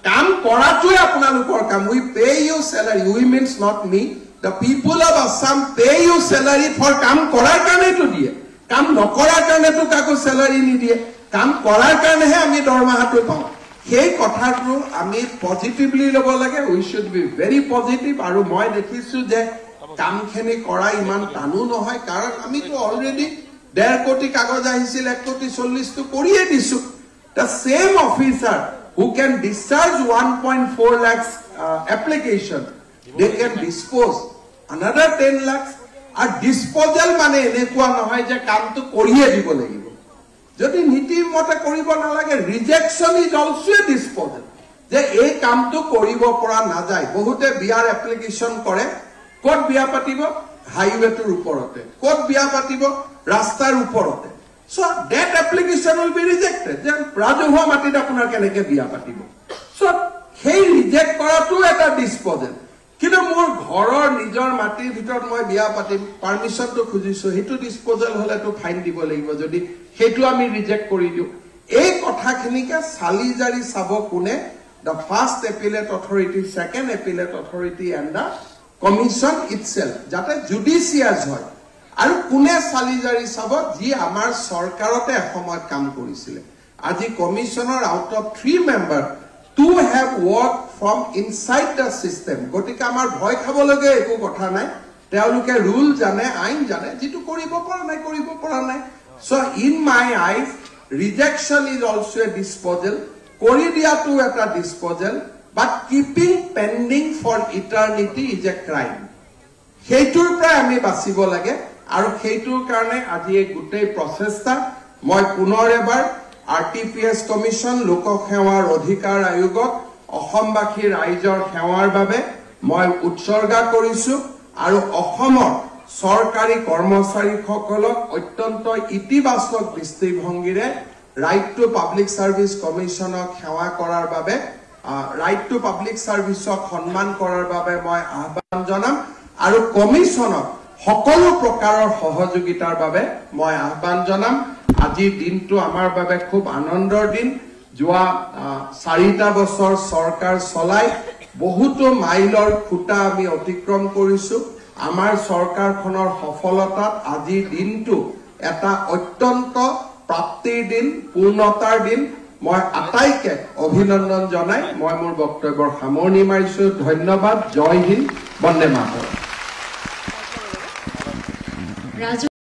কাম কৰাটোই আপোনালোকৰ কাম we pay you salary we means not me the people of Assam pay you salary for কাম কৰাৰ কাৰণেটো দিয়ে কাম নকৰাৰ কাৰণেটো কাকো salary নিদিয়ে কাম কৰাৰ কাৰণেহে আমি দৰমহাটো পাওঁ সেই কথাটো আমি পজিটিভলি লব লাগে we should be very positive আৰু মই দেখিছো যে কামখিনি কৰা ইমান টানু নহয় কাৰণ আমিটো অলৰেডি 1.5 কোটি কাগজ আহিছিল 1 কোটি 40 টো কৰিয়ে দিছো the same officer who can discharge 1.4 lakhs application they can dispose another 10 lakhs are disposal মানে এনেকুৱা নহয় যে কামটো কৰিয়ে দিব লাগিব যদি নীতি মতে কৰিব না লাগে ৰিজেকশন ইজ অলসো এ ডিসপোজাল যে এই কামটো কৰিব পৰা না যায় বহুতে বিয়াৰ এপ্লিকেশন কৰে কোট বিয়া পাতিব হাইওয়েটোৰ ওপৰতে কোট বিয়া পাতিব ৰাস্তাৰ ওপৰতে so that application will be rejected যে ৰাজহুৱা মাটিত আপোনাৰ কেনেকে বিয়া পাতিব সো সেই ৰিজেক্ট কৰাটো এটা ডিসপোজাল কিন্তু মোৰ ঘৰৰ নিজৰ মাটিৰ ভিতৰত মই বিয়া পাতিম পাৰমিশনটো খুজিছো হেতু ডিসপোজাল হলেটো ফাইন দিব লাগিব যদি হেতু আমি ৰিজেক্ট কৰি দিও এই কথাখিনিকে সালি জাৰি সাব কোনে the first appellate authority second appellate authority and the commission itself যাতে জুডিশিয়াস হয় আৰু কোনে সালি জাৰি সাব যি আমাৰ সৰকাৰতে এসময়ত কাম কৰিছিল আজি কমিশনৰ out of 3 member to have worked from inside the system গটিকা আমাৰ ভয় খাব লাগে একো কথা নাই তেওঁলোকে ৰুল জানে আইন জানে যেটো কৰিব পৰা নাই so in my eyes rejection is also a disposal কৰি দিয়াটো এটা disposal but keeping pending for eternity is a crime হেইটোৰ পৰা আমি বাচিব লাগে আৰু হেইটোৰ কাৰণে আজি এই গুটেই প্ৰচেষ্টা মই পুনৰ এবাৰ RTPS Commission লোক সেৱাৰ অধিকাৰ আয়োগক অসমবাসী ৰাইজৰ সেৱাৰ বাবে মই উৎসৰ্গা কৰিছো আৰু অসমৰ সৰকাৰি কৰ্মচাৰী সকলক অত্যন্ত ইতিবাচক দৃষ্টিভংগীৰে ৰাইট টু পাব্লিক সাৰ্ভিস কমিশনক সেৱা কৰাৰ বাবে ৰাইট টু পাব্লিক সাৰ্ভিসক সন্মান কৰাৰ বাবে মই আহ্বান জনাম আৰু কমিশনক সকলো প্ৰকাৰৰ সহযোগিতাৰ বাবে মই আহ্বান জনাম আজি দিনটো আমাৰ বাবে খুব আনন্দৰ দিন যোৱা 4টা বছৰ সৰকাৰ চলাই বহুতো মাইলৰ খুটা আমি অতিক্ৰম কৰিছো আমাৰ সৰকাৰখনৰ সফলতাত আজি দিনটো এটা অত্যন্ত প্ৰাপ্তিৰ দিন পূৰ্ণতাৰ দিন মই আটাইকে অভিনন্দন জনাই মই মোৰ বক্তব্যৰ সামৰণি মাৰিছো ধন্যবাদ জয় হিন্দ বন্দে মাতৰম ৰাজু